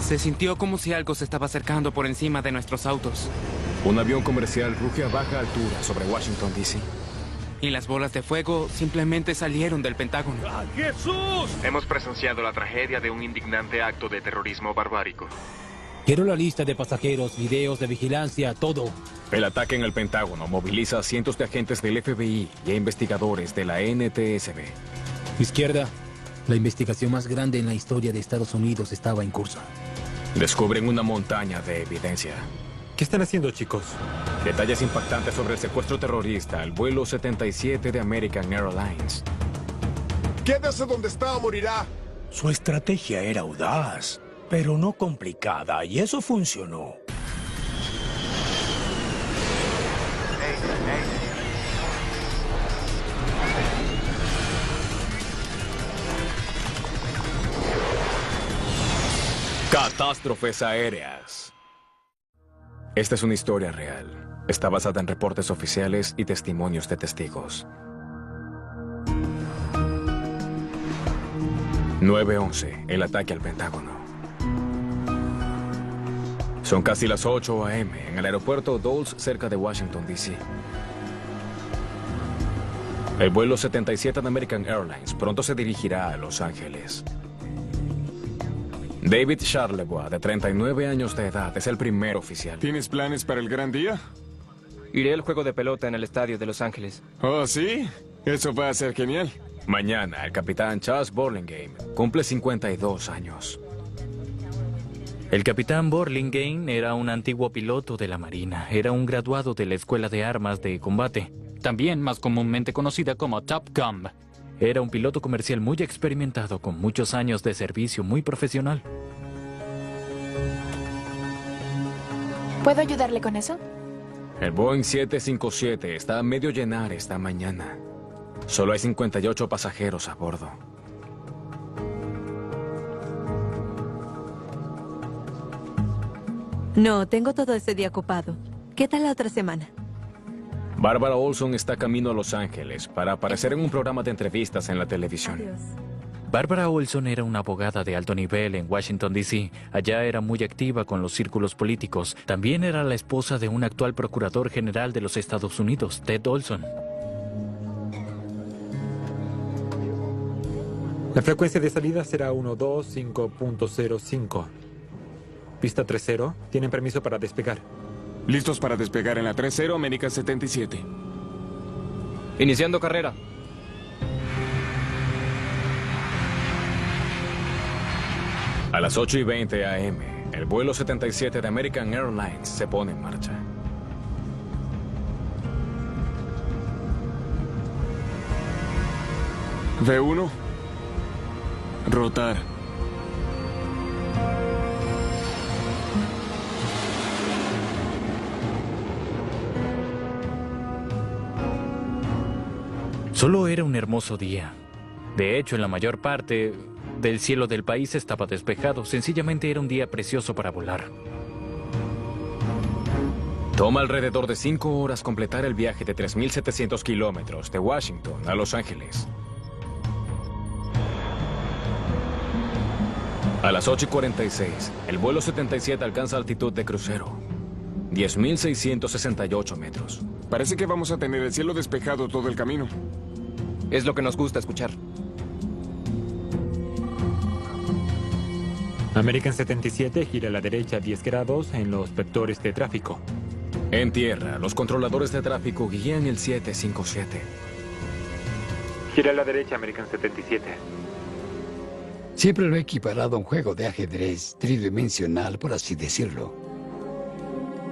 Se sintió como si algo se estaba acercando por encima de nuestros autos. Un avión comercial ruge a baja altura sobre Washington, D.C. Y las bolas de fuego simplemente salieron del Pentágono. ¡Ah, Jesús! Hemos presenciado la tragedia de un indignante acto de terrorismo barbárico. Quiero la lista de pasajeros, videos de vigilancia, todo. El ataque en el Pentágono moviliza a cientos de agentes del FBI y a investigadores de la NTSB. Izquierda, la investigación más grande en la historia de Estados Unidos estaba en curso. Descubren una montaña de evidencia. ¿Qué están haciendo, chicos? Detalles impactantes sobre el secuestro terrorista al vuelo 77 de American Airlines. Quédese donde está o morirá. Su estrategia era audaz, pero no complicada, y eso funcionó. Catástrofes aéreas. Esta es una historia real. Está basada en reportes oficiales y testimonios de testigos. 9/11, el ataque al Pentágono. Son casi las 8 a.m. en el aeropuerto Dulles, cerca de Washington, D.C. El vuelo 77 de American Airlines pronto se dirigirá a Los Ángeles. David Charlevoix, de 39 años de edad, es el primer oficial. ¿Tienes planes para el gran día? Iré al juego de pelota en el estadio de Los Ángeles. Oh, ¿sí? Eso va a ser genial. Mañana, el capitán Charles Burlingame cumple 52 años. El capitán Burlingame era un antiguo piloto de la Marina. Era un graduado de la Escuela de Armas de Combate, también más comúnmente conocida como Top Gun. Era un piloto comercial muy experimentado, con muchos años de servicio, muy profesional. ¿Puedo ayudarle con eso? El Boeing 757 está a medio llenar esta mañana. Solo hay 58 pasajeros a bordo. No, tengo todo ese día ocupado. ¿Qué tal la otra semana? Barbara Olson está camino a Los Ángeles para aparecer en un programa de entrevistas en la televisión. Adiós. Barbara Olson era una abogada de alto nivel en Washington, D.C. Allá era muy activa con los círculos políticos. También era la esposa de un actual procurador general de los Estados Unidos, Ted Olson. La frecuencia de salida será 125.05. Pista 30, tienen permiso para despegar. Listos para despegar en la 30 American 77. Iniciando carrera. A las 8:20 a.m., el vuelo 77 de American Airlines se pone en marcha. V1. Rotar. Solo era un hermoso día. De hecho, en la mayor parte del cielo del país estaba despejado. Sencillamente era un día precioso para volar. Toma alrededor de 5 horas completar el viaje de 3.700 kilómetros de Washington a Los Ángeles. A las 8:46, el vuelo 77 alcanza altitud de crucero. 10.668 metros. Parece que vamos a tener el cielo despejado todo el camino. Es lo que nos gusta escuchar. American 77 gira a la derecha 10 grados en los vectores de tráfico. En tierra, los controladores de tráfico guían el 757. Gira a la derecha, American 77. Siempre lo he equiparado a un juego de ajedrez tridimensional, por así decirlo.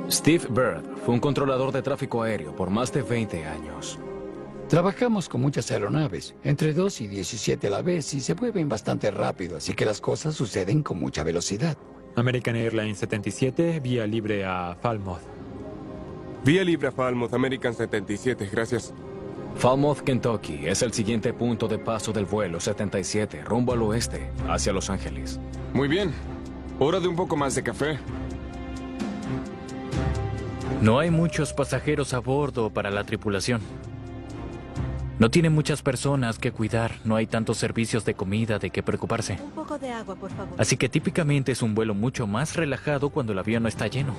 Steve Bird fue un controlador de tráfico aéreo por más de 20 años. Trabajamos con muchas aeronaves, entre 2 y 17 a la vez, y se mueven bastante rápido, así que las cosas suceden con mucha velocidad. American Airlines 77, vía libre a Falmouth. Vía libre a Falmouth, American 77, gracias. Falmouth, Kentucky, es el siguiente punto de paso del vuelo 77, rumbo al oeste, hacia Los Ángeles. Muy bien. Hora de un poco más de café. No hay muchos pasajeros a bordo para la tripulación. No tiene muchas personas que cuidar, no hay tantos servicios de comida de qué preocuparse. Un poco de agua, por favor. Así que típicamente es un vuelo mucho más relajado cuando el avión no está lleno.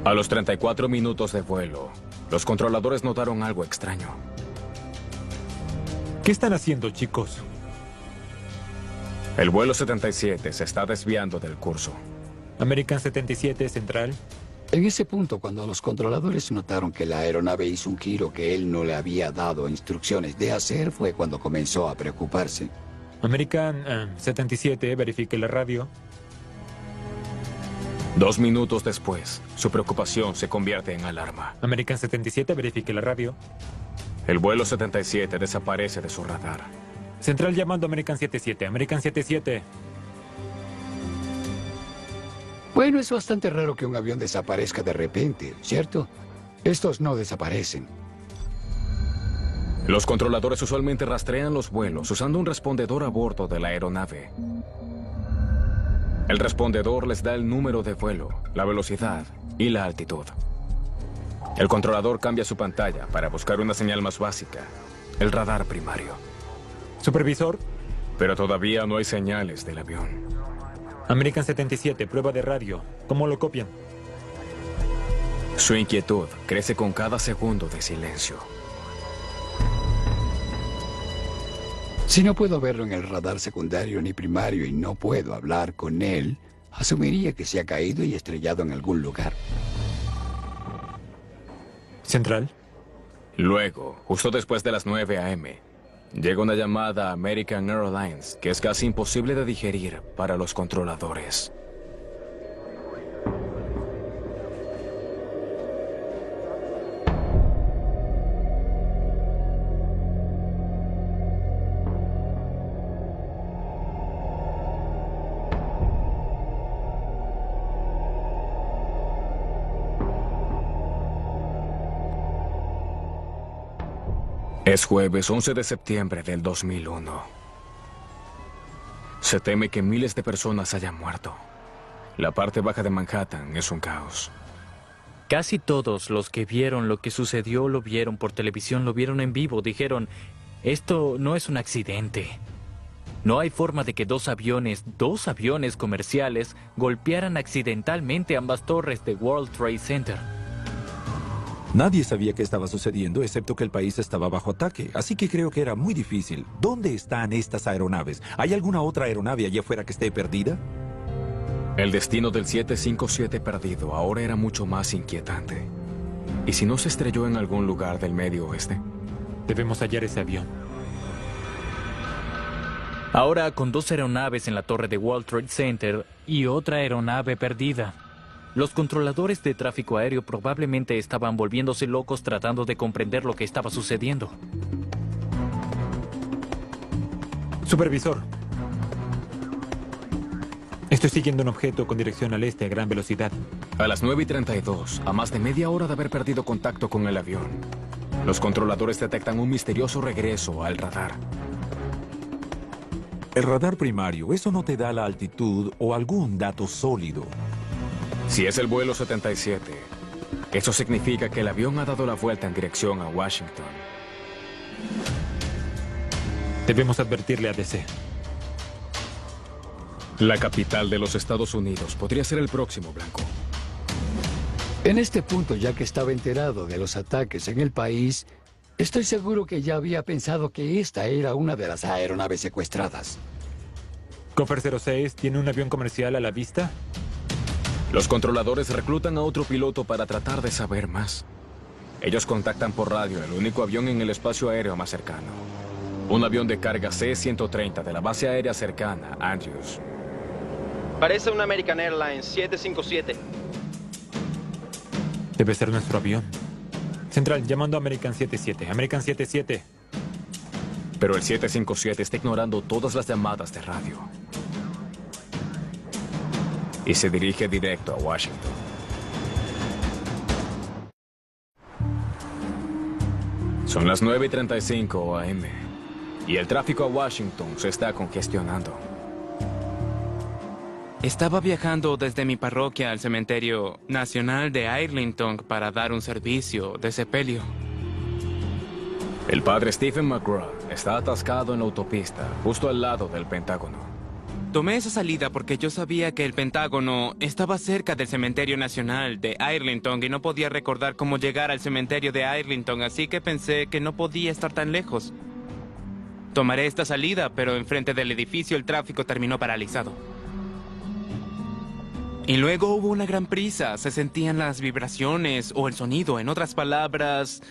A los 34 minutos de vuelo, los controladores notaron algo extraño. ¿Qué están haciendo, chicos? El vuelo 77 se está desviando del curso. American 77 Central. En ese punto, cuando los controladores notaron que la aeronave hizo un giro que él no le había dado instrucciones de hacer, fue cuando comenzó a preocuparse. American 77, verifique la radio. 2 minutos después, su preocupación se convierte en alarma. American 77, verifique la radio. El vuelo 77 desaparece de su radar. Central llamando a American 77. American 77. Bueno, es bastante raro que un avión desaparezca de repente, ¿cierto? Estos no desaparecen. Los controladores usualmente rastrean los vuelos usando un respondedor a bordo de la aeronave. El respondedor les da el número de vuelo, la velocidad y la altitud. El controlador cambia su pantalla para buscar una señal más básica, el radar primario. Supervisor. Pero todavía no hay señales del avión. American 77, prueba de radio. ¿Cómo lo copian? Su inquietud crece con cada segundo de silencio. Si no puedo verlo en el radar secundario ni primario y no puedo hablar con él, asumiría que se ha caído y estrellado en algún lugar. Central. Luego, justo después de las 9 a.m., llega una llamada a American Airlines que es casi imposible de digerir para los controladores. Es jueves 11 de septiembre del 2001. Se teme que miles de personas hayan muerto. La parte baja de Manhattan es un caos. Casi todos los que vieron lo que sucedió lo vieron por televisión, lo vieron en vivo. Dijeron, esto no es un accidente. No hay forma de que dos aviones comerciales, golpearan accidentalmente ambas torres de World Trade Center. Nadie sabía qué estaba sucediendo, excepto que el país estaba bajo ataque. Así que creo que era muy difícil. ¿Dónde están estas aeronaves? ¿Hay alguna otra aeronave allá afuera que esté perdida? El destino del 757 perdido ahora era mucho más inquietante. ¿Y si no se estrelló en algún lugar del Medio Oeste? Debemos hallar ese avión. Ahora con 2 aeronaves en la torre de World Trade Center y otra aeronave perdida. Los controladores de tráfico aéreo probablemente estaban volviéndose locos tratando de comprender lo que estaba sucediendo. Supervisor. Estoy siguiendo un objeto con dirección al este a gran velocidad. A las 9:32, a más de media hora de haber perdido contacto con el avión, los controladores detectan un misterioso regreso al radar. El radar primario, ¿eso no te da la altitud o algún dato sólido? Si es el vuelo 77, eso significa que el avión ha dado la vuelta en dirección a Washington. Debemos advertirle a DC. La capital de los Estados Unidos podría ser el próximo blanco. En este punto, ya que estaba enterado de los ataques en el país, estoy seguro que ya había pensado que esta era una de las aeronaves secuestradas. Coffer 06, ¿tiene un avión comercial a la vista? Los controladores reclutan a otro piloto para tratar de saber más. Ellos contactan por radio el único avión en el espacio aéreo más cercano. Un avión de carga C-130 de la base aérea cercana, Andrews. Parece un American Airlines 757. Debe ser nuestro avión. Central, llamando a American 77. American 77. Pero el 757 está ignorando todas las llamadas de radio. Y se dirige directo a Washington. Son las 9:35 a.m. y el tráfico a Washington se está congestionando. Estaba viajando desde mi parroquia al cementerio nacional de Arlington para dar un servicio de sepelio. El padre Stephen McGraw está atascado en la autopista, justo al lado del Pentágono. Tomé esa salida porque yo sabía que el Pentágono estaba cerca del cementerio nacional de Arlington y no podía recordar cómo llegar al cementerio de Arlington, así que pensé que no podía estar tan lejos. Tomaré esta salida, pero enfrente del edificio el tráfico terminó paralizado. Y luego hubo una gran prisa, se sentían las vibraciones o el sonido, en otras palabras,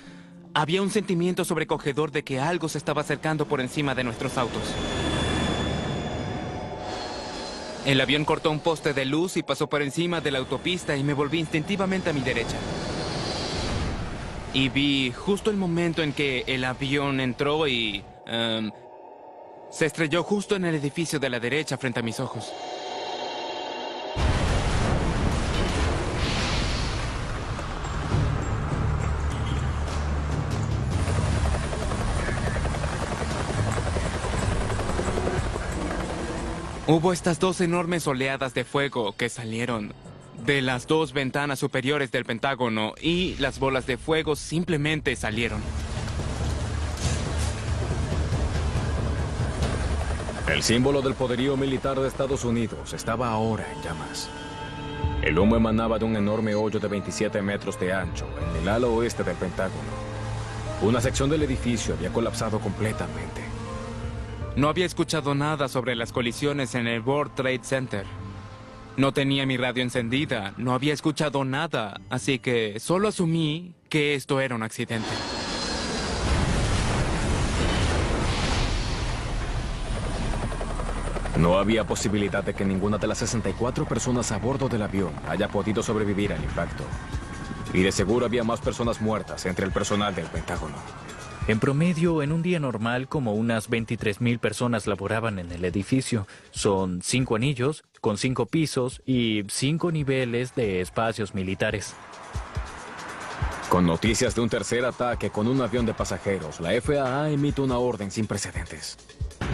había un sentimiento sobrecogedor de que algo se estaba acercando por encima de nuestros autos. El avión cortó un poste de luz y pasó por encima de la autopista y me volví instintivamente a mi derecha. Y vi justo el momento en que el avión entró y se estrelló justo en el edificio de la derecha frente a mis ojos. Hubo estas dos enormes oleadas de fuego que salieron de las dos ventanas superiores del Pentágono y las bolas de fuego simplemente salieron. El símbolo del poderío militar de Estados Unidos estaba ahora en llamas. El humo emanaba de un enorme hoyo de 27 metros de ancho en el ala oeste del Pentágono. Una sección del edificio había colapsado completamente. No había escuchado nada sobre las colisiones en el World Trade Center. No tenía mi radio encendida, no había escuchado nada, así que solo asumí que esto era un accidente. No había posibilidad de que ninguna de las 64 personas a bordo del avión haya podido sobrevivir al impacto. Y de seguro había más personas muertas entre el personal del Pentágono. En promedio, en un día normal, como unas 23,000 personas laboraban en el edificio. Son 5 anillos, con 5 pisos y 5 niveles de espacios militares. Con noticias de un tercer ataque con un avión de pasajeros, la FAA emite una orden sin precedentes.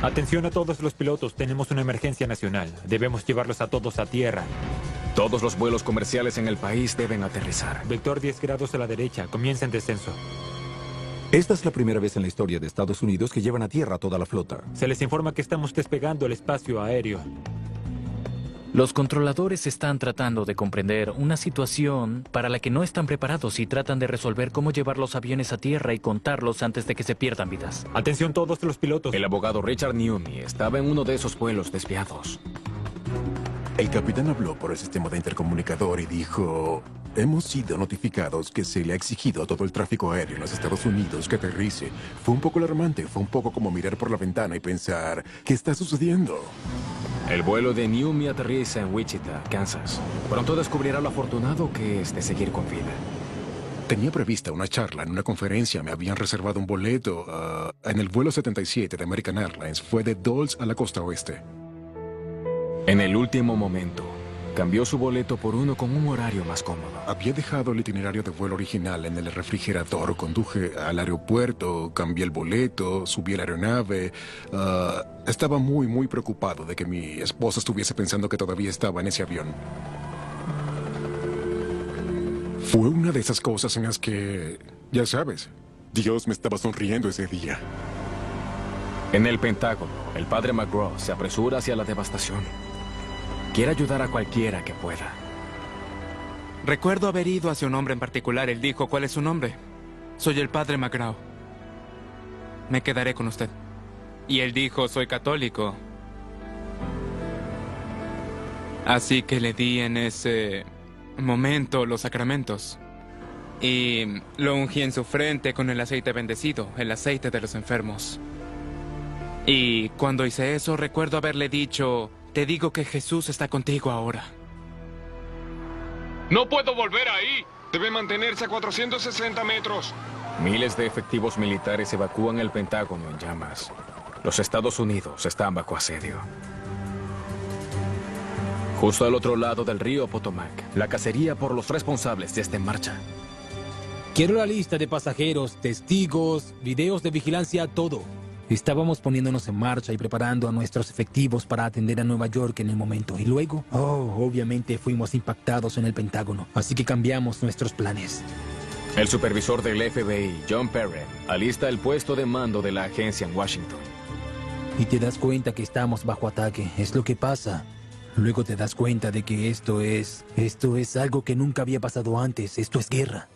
Atención a todos los pilotos, tenemos una emergencia nacional. Debemos llevarlos a todos a tierra. Todos los vuelos comerciales en el país deben aterrizar. Vector 10 grados a la derecha, comienza en descenso. Esta es la primera vez en la historia de Estados Unidos que llevan a tierra toda la flota. Se les informa que estamos despegando el espacio aéreo. Los controladores están tratando de comprender una situación para la que no están preparados y tratan de resolver cómo llevar los aviones a tierra y contarlos antes de que se pierdan vidas. Atención todos los pilotos. El abogado Richard Newmy estaba en uno de esos vuelos desviados. El capitán habló por el sistema de intercomunicador y dijo: hemos sido notificados que se le ha exigido a todo el tráfico aéreo en los Estados Unidos que aterrice. Fue un poco alarmante, fue un poco como mirar por la ventana y pensar, ¿qué está sucediendo? El vuelo de Newmy aterriza en Wichita, Kansas. Pronto descubrirá lo afortunado que es de seguir con vida. Tenía prevista una charla en una conferencia, me habían reservado un boleto en el vuelo 77 de American Airlines. Fue de Dulles a la costa oeste. En el último momento, cambió su boleto por uno con un horario más cómodo. Había dejado el itinerario de vuelo original en el refrigerador. Conduje al aeropuerto, cambié el boleto, subí a la aeronave. Estaba muy preocupado de que mi esposa estuviese pensando que todavía estaba en ese avión. Fue una de esas cosas en las que, ya sabes, Dios me estaba sonriendo ese día. En el Pentágono, el padre McGraw se apresura hacia la devastación. Quiere ayudar a cualquiera que pueda. Recuerdo haber ido hacia un hombre en particular. Él dijo, ¿cuál es su nombre? Soy el padre McGraw. Me quedaré con usted. Y él dijo, soy católico. Así que le di en ese momento los sacramentos. Y lo ungí en su frente con el aceite bendecido, el aceite de los enfermos. Y cuando hice eso, recuerdo haberle dicho, te digo que Jesús está contigo ahora. ¡No puedo volver ahí! Debe mantenerse a 460 metros. Miles de efectivos militares evacúan el Pentágono en llamas. Los Estados Unidos están bajo asedio. Justo al otro lado del río Potomac, la cacería por los responsables ya está en marcha. Quiero la lista de pasajeros, testigos, videos de vigilancia, todo. Estábamos poniéndonos en marcha y preparando a nuestros efectivos para atender a Nueva York en el momento. Y luego, obviamente fuimos impactados en el Pentágono. Así que cambiamos nuestros planes. El supervisor del FBI, John Perrin, alista el puesto de mando de la agencia en Washington. Y te das cuenta que estamos bajo ataque. Es lo que pasa. Luego te das cuenta de que esto es algo que nunca había pasado antes. Esto es guerra.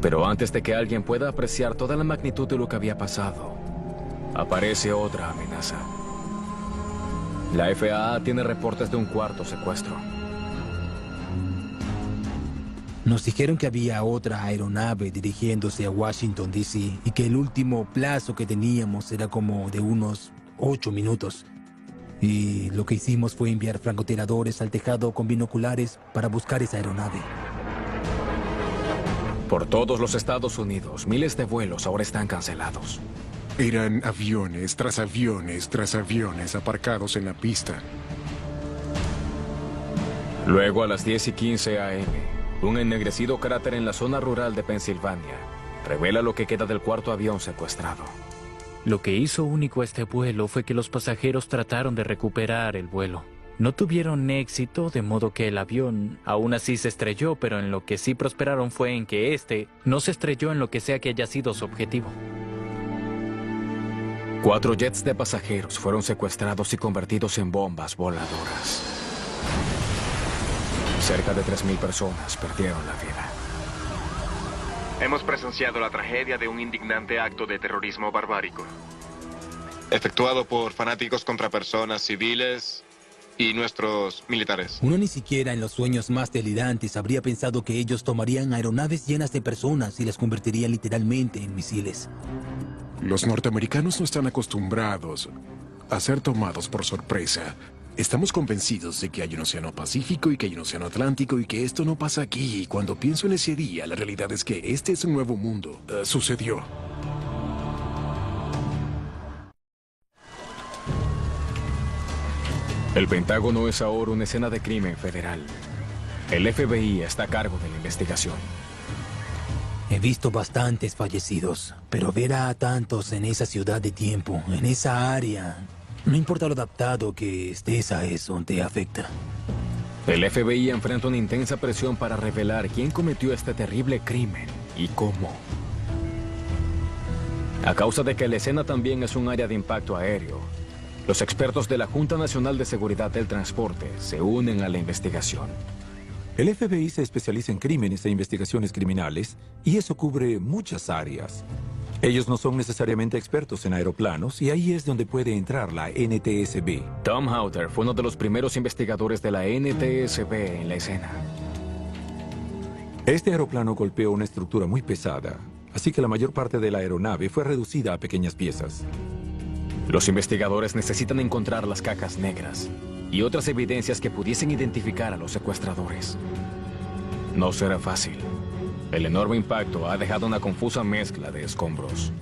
Pero antes de que alguien pueda apreciar toda la magnitud de lo que había pasado, aparece otra amenaza. La FAA tiene reportes de un cuarto secuestro. Nos dijeron que había otra aeronave dirigiéndose a Washington, D.C. y que el último plazo que teníamos era como de unos 8 minutos. Y lo que hicimos fue enviar francotiradores al tejado con binoculares para buscar esa aeronave. Por todos los Estados Unidos, miles de vuelos ahora están cancelados. Eran aviones tras aviones tras aviones aparcados en la pista. Luego, a las 10:15 a.m., un ennegrecido cráter en la zona rural de Pensilvania revela lo que queda del cuarto avión secuestrado. Lo que hizo único este vuelo fue que los pasajeros trataron de recuperar el vuelo. No tuvieron éxito, de modo que el avión aún así se estrelló, pero en lo que sí prosperaron fue en que este no se estrelló en lo que sea que haya sido su objetivo. 4 jets de pasajeros fueron secuestrados y convertidos en bombas voladoras. Cerca de 3.000 personas perdieron la vida. Hemos presenciado la tragedia de un indignante acto de terrorismo barbárico, efectuado por fanáticos contra personas civiles y nuestros militares. Uno ni siquiera en los sueños más delirantes habría pensado que ellos tomarían aeronaves llenas de personas y las convertirían literalmente en misiles. Los norteamericanos no están acostumbrados a ser tomados por sorpresa. Estamos convencidos de que hay un océano Pacífico y que hay un océano Atlántico y que esto no pasa aquí. Y cuando pienso en ese día, la realidad es que este es un nuevo mundo. Sucedió. El Pentágono es ahora una escena de crimen federal. El FBI está a cargo de la investigación. He visto bastantes fallecidos, pero ver a tantos en esa ciudad de tiempo, en esa área, no importa lo adaptado que estés a eso, te afecta. El FBI enfrenta una intensa presión para revelar quién cometió este terrible crimen y cómo. A causa de que la escena también es un área de impacto aéreo, los expertos de la Junta Nacional de Seguridad del Transporte se unen a la investigación. El FBI se especializa en crímenes e investigaciones criminales y eso cubre muchas áreas. Ellos no son necesariamente expertos en aeroplanos y ahí es donde puede entrar la NTSB. Tom Hauter fue uno de los primeros investigadores de la NTSB en la escena. Este aeroplano golpeó una estructura muy pesada, así que la mayor parte de la aeronave fue reducida a pequeñas piezas. Los investigadores necesitan encontrar las cajas negras y otras evidencias que pudiesen identificar a los secuestradores. No será fácil. El enorme impacto ha dejado una confusa mezcla de escombros.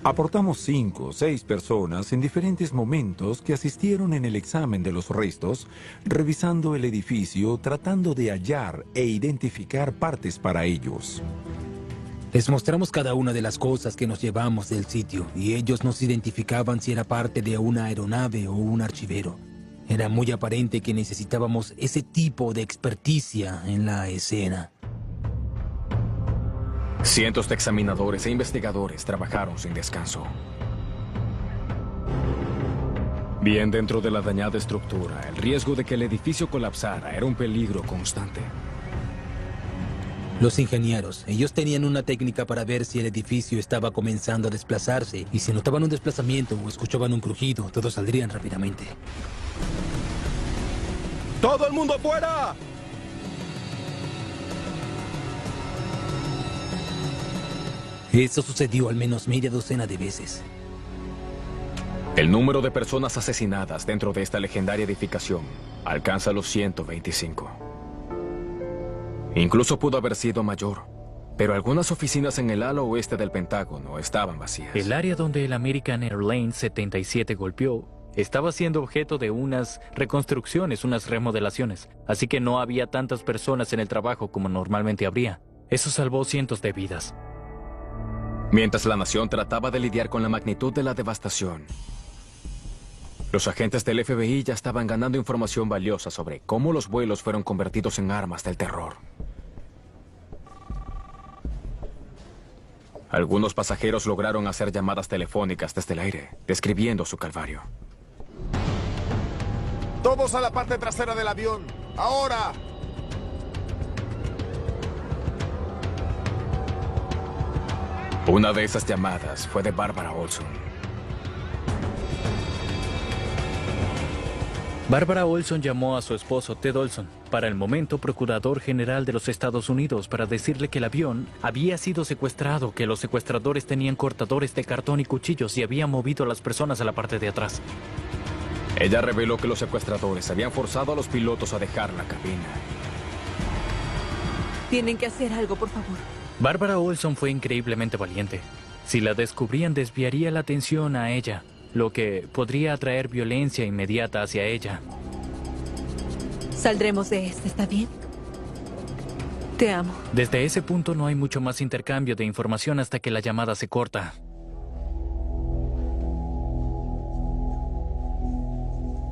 Aportamos 5 o 6 personas en diferentes momentos que asistieron en el examen de los restos, revisando el edificio, tratando de hallar e identificar partes para ellos. Les mostramos cada una de las cosas que nos llevamos del sitio y ellos nos identificaban si era parte de una aeronave o un archivero. Era muy aparente que necesitábamos ese tipo de experticia en la escena. Cientos de examinadores e investigadores trabajaron sin descanso. Bien dentro de la dañada estructura, el riesgo de que el edificio colapsara era un peligro constante. Los ingenieros, ellos tenían una técnica para ver si el edificio estaba comenzando a desplazarse y si notaban un desplazamiento o escuchaban un crujido, todos saldrían rápidamente. ¡Todo el mundo afuera! Eso sucedió al menos media docena de veces. El número de personas asesinadas dentro de esta legendaria edificación alcanza los 125. Incluso pudo haber sido mayor, pero algunas oficinas en el ala oeste del Pentágono estaban vacías. El área donde el American Airlines 77 golpeó estaba siendo objeto de unas reconstrucciones, unas remodelaciones, así que no había tantas personas en el trabajo como normalmente habría. Eso salvó cientos de vidas. Mientras la nación trataba de lidiar con la magnitud de la devastación, los agentes del FBI ya estaban ganando información valiosa sobre cómo los vuelos fueron convertidos en armas del terror. Algunos pasajeros lograron hacer llamadas telefónicas desde el aire, describiendo su calvario. ¡Todos a la parte trasera del avión! ¡Ahora! Una de esas llamadas fue de Barbara Olson. Barbara Olson llamó a su esposo Ted Olson, para el momento procurador general de los Estados Unidos, para decirle que el avión había sido secuestrado, que los secuestradores tenían cortadores de cartón y cuchillos y habían movido a las personas a la parte de atrás. Ella reveló que los secuestradores habían forzado a los pilotos a dejar la cabina. Tienen que hacer algo, por favor. Barbara Olson fue increíblemente valiente. Si la descubrían, desviaría la atención a ella, lo que podría atraer violencia inmediata hacia ella. Saldremos de esta, ¿está bien? Te amo. Desde ese punto no hay mucho más intercambio de información hasta que la llamada se corta.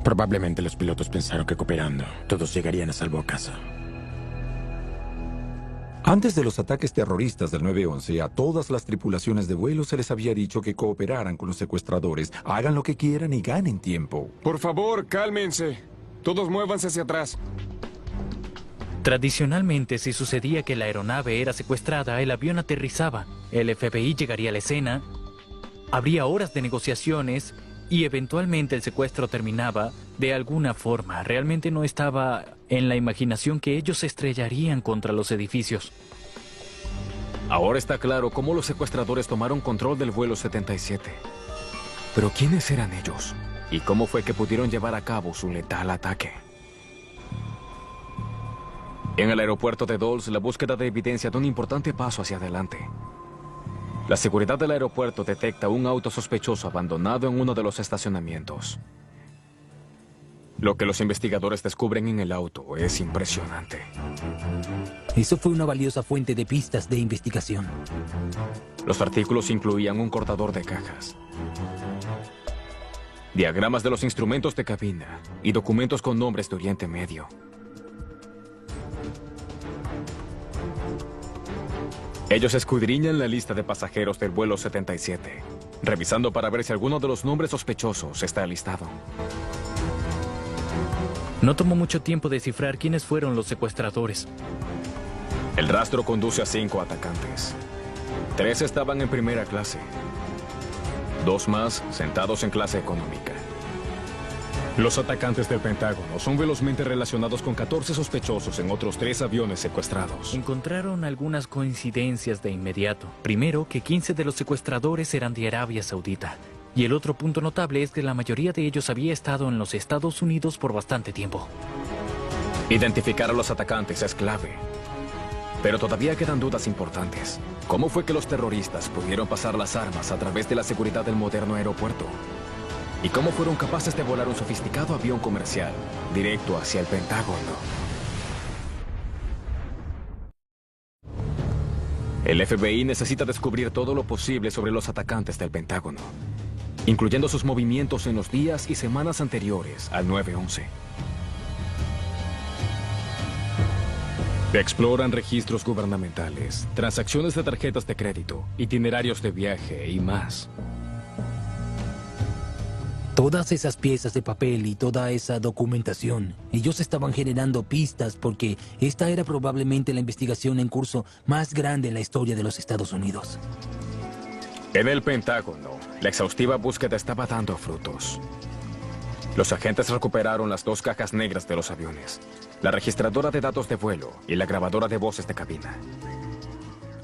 Probablemente los pilotos pensaron que cooperando, todos llegarían a salvo a casa. Antes de los ataques terroristas del 9/11, a todas las tripulaciones de vuelo se les había dicho que cooperaran con los secuestradores, hagan lo que quieran y ganen tiempo. Por favor, cálmense. Todos muévanse hacia atrás. Tradicionalmente, si sucedía que la aeronave era secuestrada, el avión aterrizaba, el FBI llegaría a la escena, habría horas de negociaciones y eventualmente el secuestro terminaba de alguna forma. Realmente no estaba en la imaginación que ellos se estrellarían contra los edificios. Ahora está claro cómo los secuestradores tomaron control del vuelo 77. Pero ¿quiénes eran ellos? ¿Y cómo fue que pudieron llevar a cabo su letal ataque? En el aeropuerto de Dulles, la búsqueda de evidencia da un importante paso hacia adelante. La seguridad del aeropuerto detecta un auto sospechoso abandonado en uno de los estacionamientos. Lo que los investigadores descubren en el auto es impresionante. Eso fue una valiosa fuente de pistas de investigación. Los artículos incluían un cortador de cajas, diagramas de los instrumentos de cabina y documentos con nombres de Oriente Medio. Ellos escudriñan la lista de pasajeros del vuelo 77, revisando para ver si alguno de los nombres sospechosos está listado. No tomó mucho tiempo descifrar quiénes fueron los secuestradores. El rastro conduce a 5 atacantes. 3 estaban en primera clase. 2 más sentados en clase económica. Los atacantes del Pentágono son velozmente relacionados con 14 sospechosos en otros 3 aviones secuestrados. Encontraron algunas coincidencias de inmediato. Primero, que 15 de los secuestradores eran de Arabia Saudita. Y el otro punto notable es que la mayoría de ellos había estado en los Estados Unidos por bastante tiempo. Identificar a los atacantes es clave. Pero todavía quedan dudas importantes. ¿Cómo fue que los terroristas pudieron pasar las armas a través de la seguridad del moderno aeropuerto? ¿Y cómo fueron capaces de volar un sofisticado avión comercial directo hacia el Pentágono? El FBI necesita descubrir todo lo posible sobre los atacantes del Pentágono, incluyendo sus movimientos en los días y semanas anteriores al 9/11. Exploran registros gubernamentales, transacciones de tarjetas de crédito, itinerarios de viaje y más. Todas esas piezas de papel y toda esa documentación, ellos estaban generando pistas porque esta era probablemente la investigación en curso más grande en la historia de los Estados Unidos. En el Pentágono, la exhaustiva búsqueda estaba dando frutos. Los agentes recuperaron las 2 cajas negras de los aviones, la registradora de datos de vuelo y la grabadora de voces de cabina.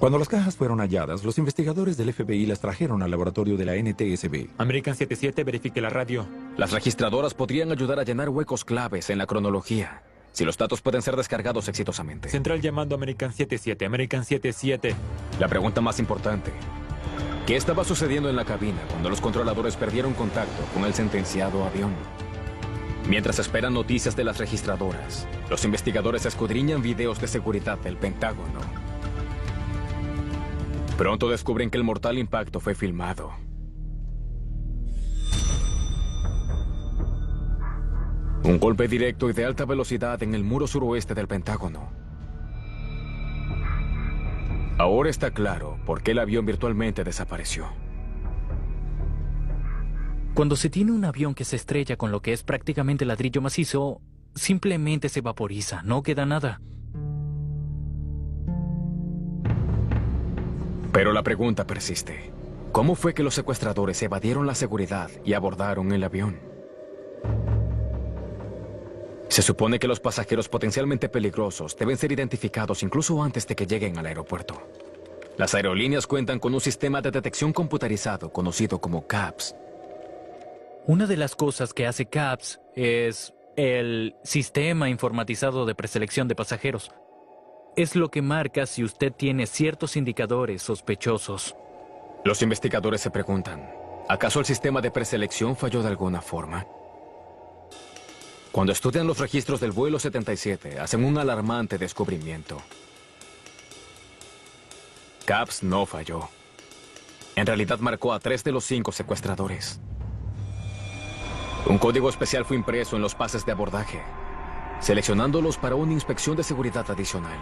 Cuando las cajas fueron halladas, los investigadores del FBI las trajeron al laboratorio de la NTSB. American 77, verifique la radio. Las registradoras podrían ayudar a llenar huecos claves en la cronología, si los datos pueden ser descargados exitosamente. Central llamando American 77, American 77. La pregunta más importante: ¿qué estaba sucediendo en la cabina cuando los controladores perdieron contacto con el sentenciado avión? Mientras esperan noticias de las registradoras, los investigadores escudriñan videos de seguridad del Pentágono. Pronto descubren que el mortal impacto fue filmado. Un golpe directo y de alta velocidad en el muro suroeste del Pentágono. Ahora está claro por qué el avión virtualmente desapareció. Cuando se tiene un avión que se estrella con lo que es prácticamente ladrillo macizo, simplemente se vaporiza, no queda nada. Pero la pregunta persiste. ¿Cómo fue que los secuestradores evadieron la seguridad y abordaron el avión? Se supone que los pasajeros potencialmente peligrosos deben ser identificados incluso antes de que lleguen al aeropuerto. Las aerolíneas cuentan con un sistema de detección computarizado conocido como CAPS. Una de las cosas que hace CAPS es el sistema informatizado de preselección de pasajeros. Es lo que marca si usted tiene ciertos indicadores sospechosos. Los investigadores se preguntan, ¿acaso el sistema de preselección falló de alguna forma? Cuando estudian los registros del vuelo 77, hacen un alarmante descubrimiento. CAPS no falló. En realidad marcó a 3 de los 5 secuestradores. Un código especial fue impreso en los pases de abordaje, seleccionándolos para una inspección de seguridad adicional.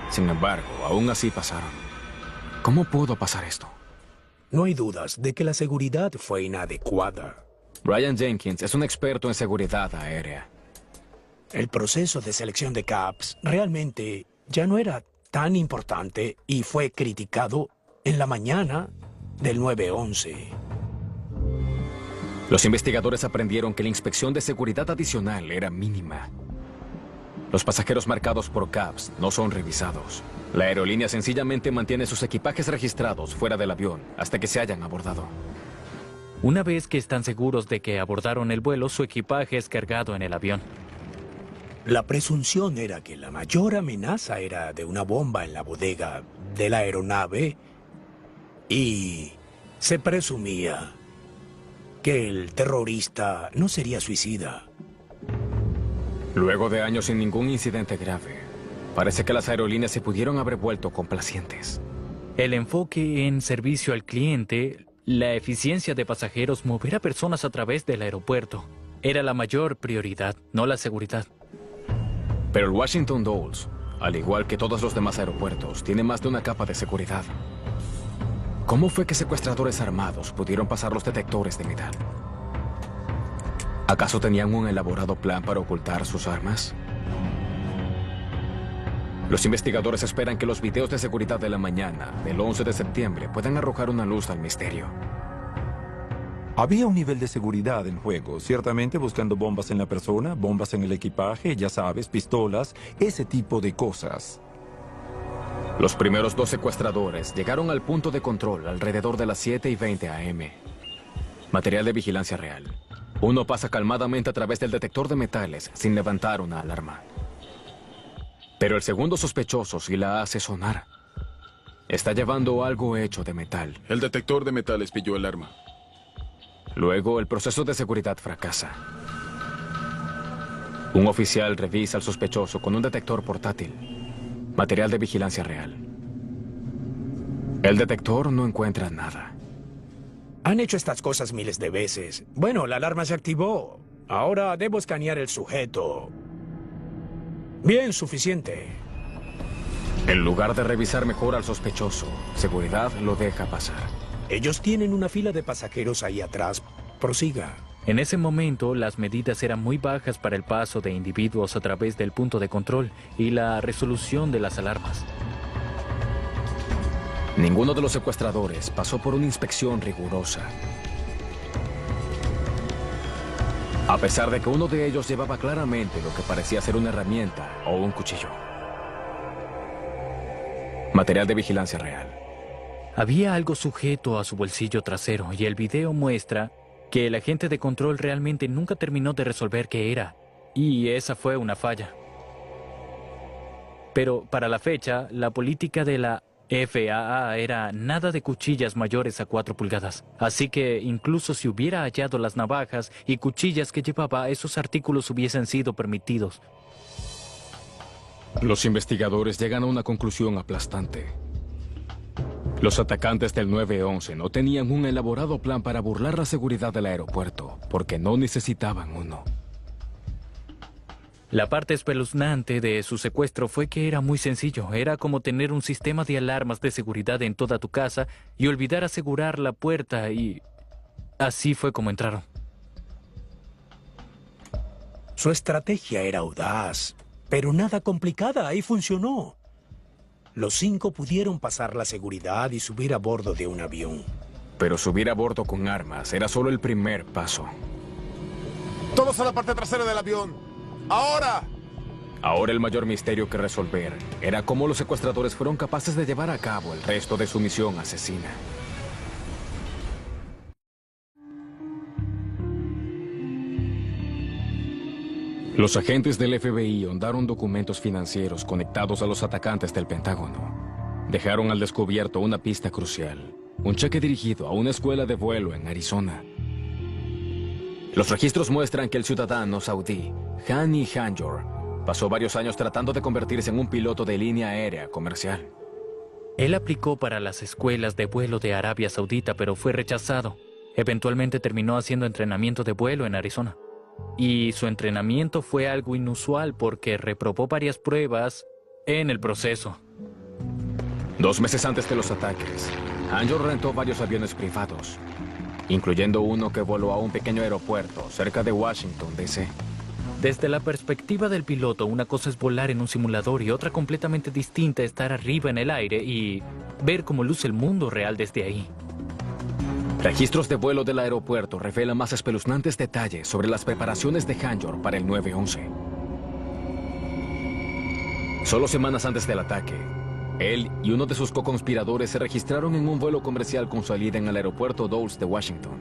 Sin embargo, aún así pasaron. ¿Cómo pudo pasar esto? No hay dudas de que la seguridad fue inadecuada. Brian Jenkins es un experto en seguridad aérea. El proceso de selección de CAPS realmente ya no era tan importante y fue criticado en la mañana del 9/11. Los investigadores aprendieron que la inspección de seguridad adicional era mínima. Los pasajeros marcados por CAPS no son revisados. La aerolínea sencillamente mantiene sus equipajes registrados fuera del avión hasta que se hayan abordado. Una vez que están seguros de que abordaron el vuelo, su equipaje es cargado en el avión. La presunción era que la mayor amenaza era de una bomba en la bodega de la aeronave y se presumía que el terrorista no sería suicida. Luego de años sin ningún incidente grave, parece que las aerolíneas se pudieron haber vuelto complacientes. El enfoque en servicio al cliente, la eficiencia de pasajeros, mover a personas a través del aeropuerto, era la mayor prioridad, no la seguridad. Pero el Washington Dulles, al igual que todos los demás aeropuertos, tiene más de una capa de seguridad. ¿Cómo fue que secuestradores armados pudieron pasar los detectores de metal? ¿Acaso tenían un elaborado plan para ocultar sus armas? Los investigadores esperan que los videos de seguridad de la mañana del 11 de septiembre puedan arrojar una luz al misterio. Había un nivel de seguridad en juego, ciertamente buscando bombas en la persona, bombas en el equipaje, ya sabes, pistolas, ese tipo de cosas. Los primeros 2 secuestradores llegaron al punto de control alrededor de las 7:20 a.m. Material de vigilancia real. Uno pasa calmadamente a través del detector de metales sin levantar una alarma. Pero el segundo sospechoso sí la hace sonar. Está llevando algo hecho de metal. El detector de metales pilló el arma. Luego, el proceso de seguridad fracasa. Un oficial revisa al sospechoso con un detector portátil. Material de vigilancia real. El detector no encuentra nada. Han hecho estas cosas miles de veces. Bueno, la alarma se activó. Ahora debo escanear el sujeto. Bien, suficiente. En lugar de revisar mejor al sospechoso, seguridad lo deja pasar. Ellos tienen una fila de pasajeros ahí atrás. Prosiga. En ese momento, las medidas eran muy bajas para el paso de individuos a través del punto de control y la resolución de las alarmas. Ninguno de los secuestradores pasó por una inspección rigurosa. A pesar de que uno de ellos llevaba claramente lo que parecía ser una herramienta o un cuchillo. Material de vigilancia real. Había algo sujeto a su bolsillo trasero y el video muestra que el agente de control realmente nunca terminó de resolver qué era. Y esa fue una falla. Pero para la fecha, la política de la FAA era nada de cuchillas mayores a 4 pulgadas. Así que incluso si hubiera hallado las navajas y cuchillas que llevaba, esos artículos hubiesen sido permitidos. Los investigadores llegan a una conclusión aplastante. Los atacantes del 911 no tenían un elaborado plan para burlar la seguridad del aeropuerto, porque no necesitaban uno. La parte espeluznante de su secuestro fue que era muy sencillo. Era como tener un sistema de alarmas de seguridad en toda tu casa y olvidar asegurar la puerta y... así fue como entraron. Su estrategia era audaz, pero nada complicada, y funcionó. Los 5 pudieron pasar la seguridad y subir a bordo de un avión. Pero subir a bordo con armas era solo el primer paso. Todos a la parte trasera del avión. ¡Ahora! Ahora el mayor misterio que resolver era cómo los secuestradores fueron capaces de llevar a cabo el resto de su misión asesina. Los agentes del FBI hondaron documentos financieros conectados a los atacantes del Pentágono. Dejaron al descubierto una pista crucial, un cheque dirigido a una escuela de vuelo en Arizona. Los registros muestran que el ciudadano saudí, Hani Hanjour, pasó varios años tratando de convertirse en un piloto de línea aérea comercial. Él aplicó para las escuelas de vuelo de Arabia Saudita, pero fue rechazado. Eventualmente terminó haciendo entrenamiento de vuelo en Arizona. Y su entrenamiento fue algo inusual porque reprobó varias pruebas en el proceso. 2 meses antes de los ataques, Hanjour rentó varios aviones privados, incluyendo uno que voló a un pequeño aeropuerto cerca de Washington, D.C. Desde la perspectiva del piloto, una cosa es volar en un simulador y otra completamente distinta estar arriba en el aire y ver cómo luce el mundo real desde ahí. Registros de vuelo del aeropuerto revelan más espeluznantes detalles sobre las preparaciones de Hanjour para el 911. Solo semanas antes del ataque, él y uno de sus co-conspiradores se registraron en un vuelo comercial con salida en el aeropuerto Dulles de Washington.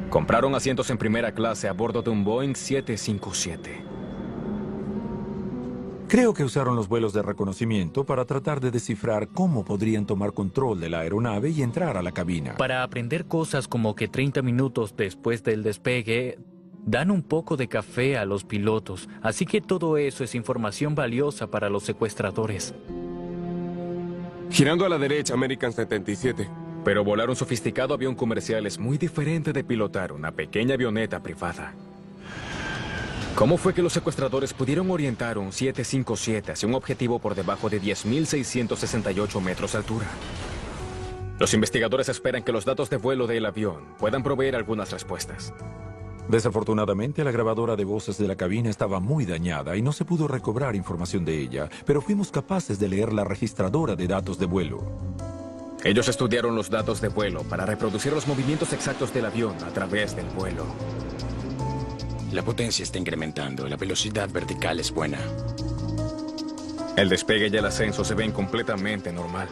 Compraron asientos en primera clase a bordo de un Boeing 757. Creo que usaron los vuelos de reconocimiento para tratar de descifrar cómo podrían tomar control de la aeronave y entrar a la cabina. Para aprender cosas como que 30 minutos después del despegue, dan un poco de café a los pilotos. Así que todo eso es información valiosa para los secuestradores. Girando a la derecha, American 77. Pero volar un sofisticado avión comercial es muy diferente de pilotar una pequeña avioneta privada. ¿Cómo fue que los secuestradores pudieron orientar un 757 hacia un objetivo por debajo de 10.668 metros de altura? Los investigadores esperan que los datos de vuelo del avión puedan proveer algunas respuestas. Desafortunadamente, la grabadora de voces de la cabina estaba muy dañada y no se pudo recobrar información de ella, pero fuimos capaces de leer la registradora de datos de vuelo. Ellos estudiaron los datos de vuelo para reproducir los movimientos exactos del avión a través del vuelo. La potencia está incrementando, la velocidad vertical es buena. El despegue y el ascenso se ven completamente normal.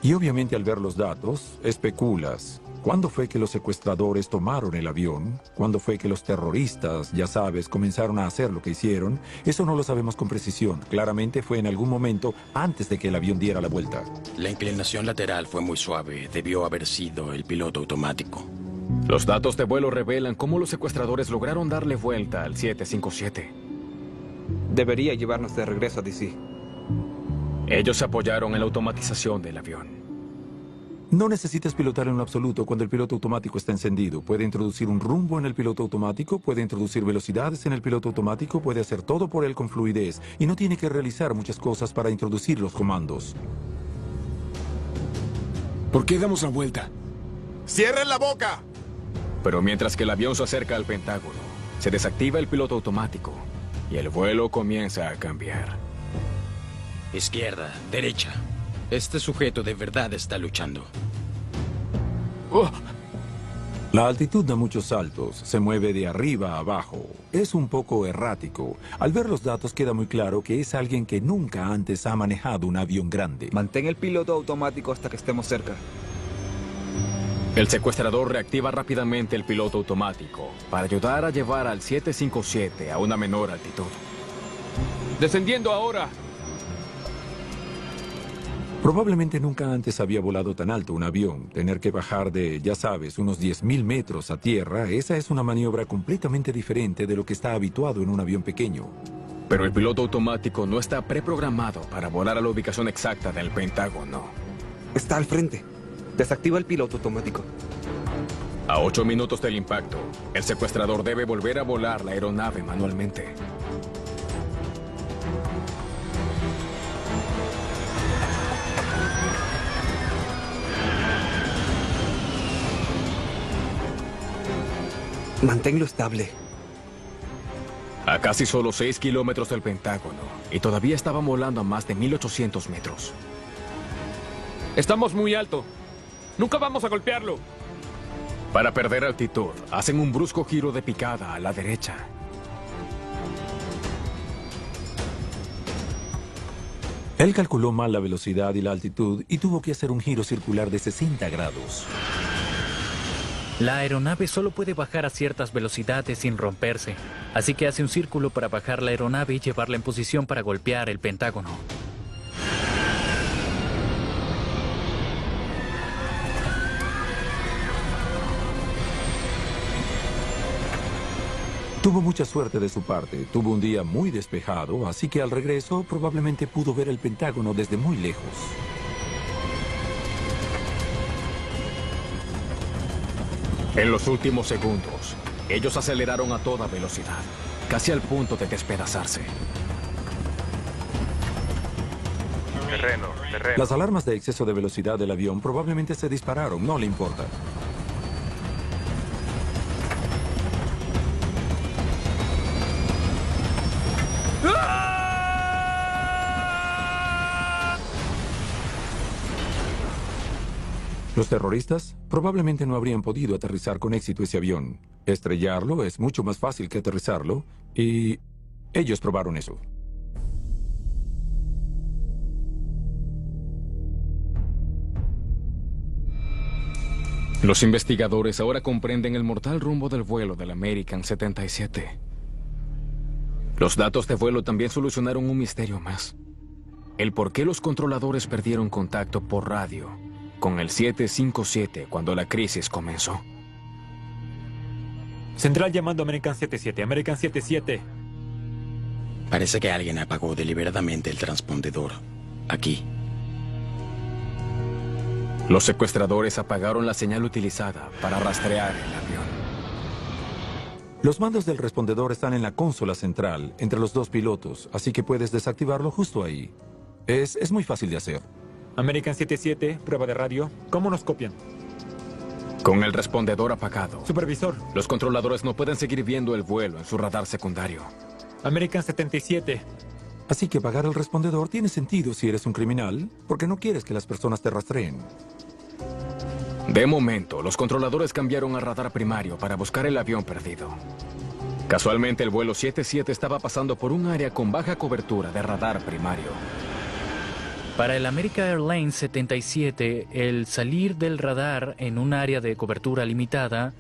Y obviamente al ver los datos, especulas. ¿Cuándo fue que los secuestradores tomaron el avión? ¿Cuándo fue que los terroristas, ya sabes, comenzaron a hacer lo que hicieron? Eso no lo sabemos con precisión. Claramente fue en algún momento antes de que el avión diera la vuelta. La inclinación lateral fue muy suave. Debió haber sido el piloto automático. Los datos de vuelo revelan cómo los secuestradores lograron darle vuelta al 757. Debería llevarnos de regreso a D.C. Ellos apoyaron en la automatización del avión. No necesitas pilotar en lo absoluto cuando el piloto automático está encendido. Puede introducir un rumbo en el piloto automático, puede introducir velocidades en el piloto automático, puede hacer todo por él con fluidez y no tiene que realizar muchas cosas para introducir los comandos. ¿Por qué damos la vuelta? ¡Cierren la boca! Pero mientras que el avión se acerca al Pentágono, se desactiva el piloto automático y el vuelo comienza a cambiar. Izquierda, derecha. Este sujeto de verdad está luchando. La altitud da muchos saltos, se mueve de arriba a abajo. Es un poco errático. Al ver los datos queda muy claro que es alguien que nunca antes ha manejado un avión grande. Mantén el piloto automático hasta que estemos cerca. El secuestrador reactiva rápidamente el piloto automático para ayudar a llevar al 757 a una menor altitud. ¡Descendiendo ahora! Probablemente nunca antes había volado tan alto un avión. Tener que bajar de, ya sabes, unos 10.000 metros a tierra, esa es una maniobra completamente diferente de lo que está habituado en un avión pequeño. Pero el piloto automático no está preprogramado para volar a la ubicación exacta del Pentágono. Está al frente. Desactiva el piloto automático. A 8 minutos del impacto, el secuestrador debe volver a volar la aeronave manualmente. Manténlo estable. A casi solo 6 kilómetros del Pentágono, y todavía estaban volando a más de 1800 metros. Estamos muy alto. Nunca vamos a golpearlo. Para perder altitud, hacen un brusco giro de picada a la derecha. Él calculó mal la velocidad y la altitud y tuvo que hacer un giro circular de 60 grados. La aeronave solo puede bajar a ciertas velocidades sin romperse, así que hace un círculo para bajar la aeronave y llevarla en posición para golpear el Pentágono. Tuvo mucha suerte de su parte, tuvo un día muy despejado, así que al regreso probablemente pudo ver el Pentágono desde muy lejos. En los últimos segundos, ellos aceleraron a toda velocidad, casi al punto de despedazarse. Terreno. Las alarmas de exceso de velocidad del avión probablemente se dispararon, no le importa. Los terroristas probablemente no habrían podido aterrizar con éxito ese avión. Estrellarlo es mucho más fácil que aterrizarlo, y ellos probaron eso. Los investigadores ahora comprenden el mortal rumbo del vuelo del American 77. Los datos de vuelo también solucionaron un misterio más. El por qué los controladores perdieron contacto por radio con el 757 cuando la crisis comenzó. Central llamando American 77. American 77. Parece que alguien apagó deliberadamente el transpondedor. Aquí. Los secuestradores apagaron la señal utilizada para rastrear el avión. Los mandos del respondedor están en la consola central, entre los dos pilotos, así que puedes desactivarlo justo ahí. Es muy fácil de hacer. American 77, prueba de radio. ¿Cómo nos copian? Con el respondedor apagado. Supervisor. Los controladores no pueden seguir viendo el vuelo en su radar secundario. American 77. Así que apagar el respondedor tiene sentido si eres un criminal, porque no quieres que las personas te rastreen. De momento, los controladores cambiaron al radar primario para buscar el avión perdido. Casualmente, el vuelo 77 estaba pasando por un área con baja cobertura de radar primario. Para el American Airlines 77, el salir del radar en un área de cobertura limitada,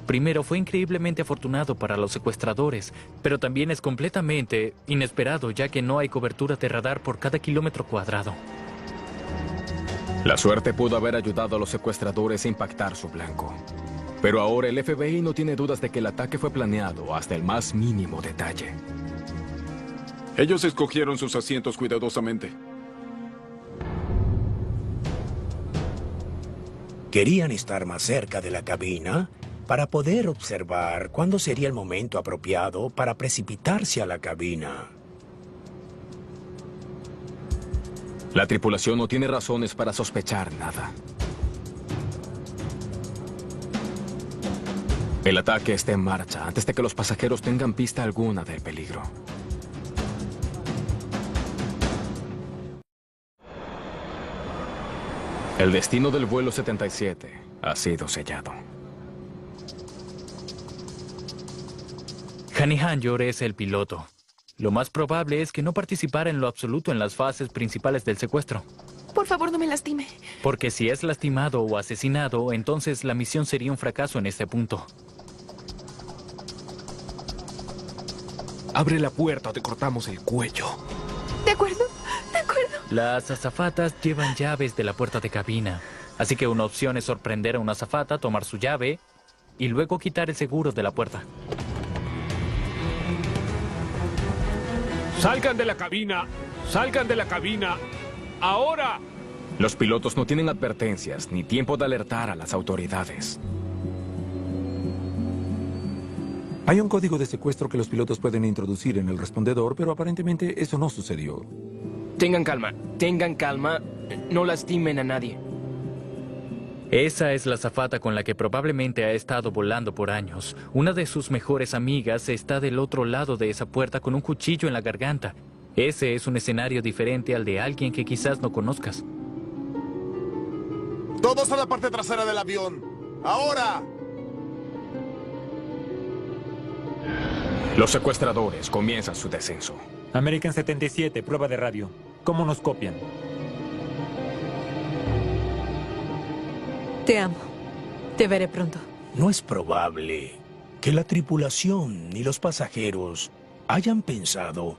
primero fue increíblemente afortunado para los secuestradores, pero también es completamente inesperado ya que no hay cobertura de radar por cada kilómetro cuadrado. La suerte pudo haber ayudado a los secuestradores a impactar su blanco. Pero ahora el FBI no tiene dudas de que el ataque fue planeado hasta el más mínimo detalle. Ellos escogieron sus asientos cuidadosamente. Querían estar más cerca de la cabina para poder observar cuándo sería el momento apropiado para precipitarse a la cabina. La tripulación no tiene razones para sospechar nada. El ataque está en marcha antes de que los pasajeros tengan pista alguna del peligro. El destino del vuelo 77 ha sido sellado. Hani Hanjour es el piloto. Lo más probable es que no participara en lo absoluto en las fases principales del secuestro. Por favor, no me lastime. Porque si es lastimado o asesinado, entonces la misión sería un fracaso en este punto. Abre la puerta o te cortamos el cuello. ¿De acuerdo? De acuerdo. Las azafatas llevan llaves de la puerta de cabina. Así que una opción es sorprender a una azafata, tomar su llave y luego quitar el seguro de la puerta. ¡Salgan de la cabina! ¡Salgan de la cabina! ¡Ahora! Los pilotos no tienen advertencias ni tiempo de alertar a las autoridades. Hay un código de secuestro que los pilotos pueden introducir en el respondedor, pero aparentemente eso no sucedió. Tengan calma, no lastimen a nadie. Esa es la azafata con la que probablemente ha estado volando por años. Una de sus mejores amigas está del otro lado de esa puerta con un cuchillo en la garganta. Ese es un escenario diferente al de alguien que quizás no conozcas. Todos a la parte trasera del avión. ¡Ahora! Los secuestradores comienzan su descenso. American 77, prueba de radio. ¿Cómo nos copian? Te amo. Te veré pronto. No es probable que la tripulación ni los pasajeros hayan pensado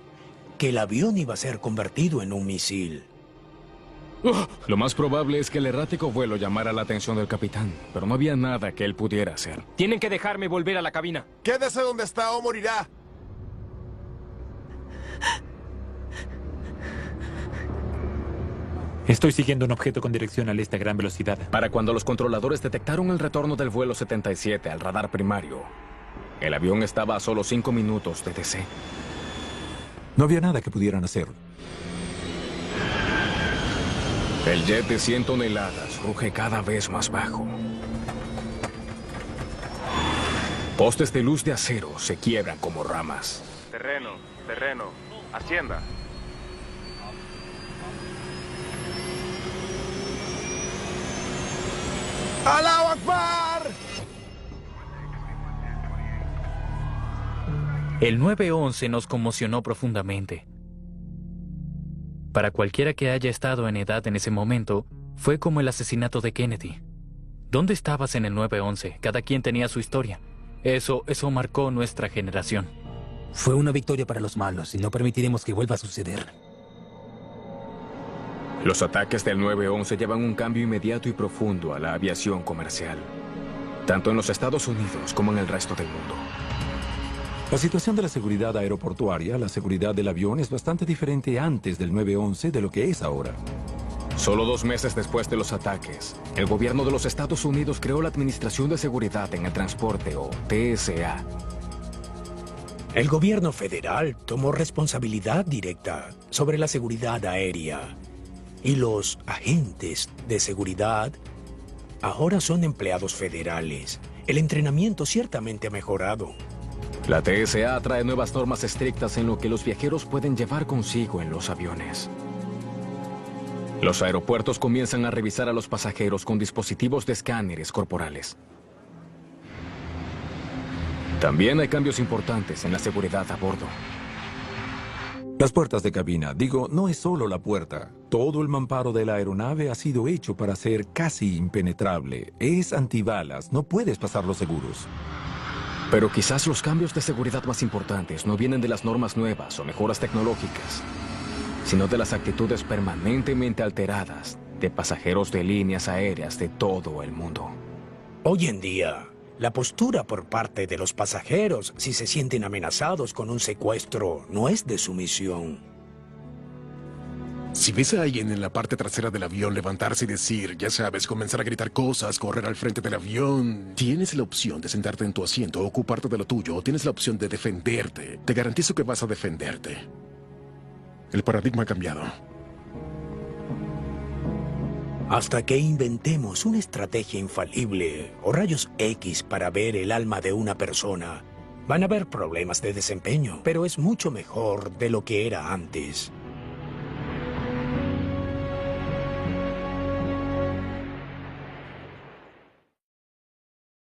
que el avión iba a ser convertido en un misil. Lo más probable es que el errático vuelo llamara la atención del capitán, pero no había nada que él pudiera hacer. Tienen que dejarme volver a la cabina. Quédese donde está o morirá. Estoy siguiendo un objeto con dirección al este a gran velocidad. Para cuando los controladores detectaron el retorno del vuelo 77 al radar primario, el avión estaba a solo 5 minutos de DC. No había nada que pudieran hacer. El jet de 100 toneladas ruge cada vez más bajo. Postes de luz de acero se quiebran como ramas. Terreno, hacienda. ¡Allahu Akbar! El 911 nos conmocionó profundamente. Para cualquiera que haya estado en edad en ese momento, fue como el asesinato de Kennedy. ¿Dónde estabas en el 911? Cada quien tenía su historia. Eso marcó nuestra generación. Fue una victoria para los malos y no permitiremos que vuelva a suceder. Los ataques del 911 llevan un cambio inmediato y profundo a la aviación comercial, tanto en los Estados Unidos como en el resto del mundo. La situación de la seguridad aeroportuaria, la seguridad del avión, es bastante diferente antes del 911 de lo que es ahora. Solo 2 meses después de los ataques, el gobierno de los Estados Unidos creó la Administración de Seguridad en el Transporte, o TSA. El gobierno federal tomó responsabilidad directa sobre la seguridad aérea. Y los agentes de seguridad ahora son empleados federales. El entrenamiento ciertamente ha mejorado. La TSA trae nuevas normas estrictas en lo que los viajeros pueden llevar consigo en los aviones. Los aeropuertos comienzan a revisar a los pasajeros con dispositivos de escáneres corporales. También hay cambios importantes en la seguridad a bordo. Las puertas de cabina, no es solo la puerta. Todo el mamparo de la aeronave ha sido hecho para ser casi impenetrable. Es antibalas, no puedes pasar los seguros. Pero quizás los cambios de seguridad más importantes no vienen de las normas nuevas o mejoras tecnológicas, sino de las actitudes permanentemente alteradas de pasajeros de líneas aéreas de todo el mundo. Hoy en día, la postura por parte de los pasajeros, si se sienten amenazados con un secuestro, no es de sumisión. Si ves a alguien en la parte trasera del avión levantarse y decir, ya sabes, comenzar a gritar cosas, correr al frente del avión, tienes la opción de sentarte en tu asiento o ocuparte de lo tuyo, o tienes la opción de defenderte. Te garantizo que vas a defenderte. El paradigma ha cambiado. Hasta que inventemos una estrategia infalible o rayos X para ver el alma de una persona, van a haber problemas de desempeño, pero es mucho mejor de lo que era antes.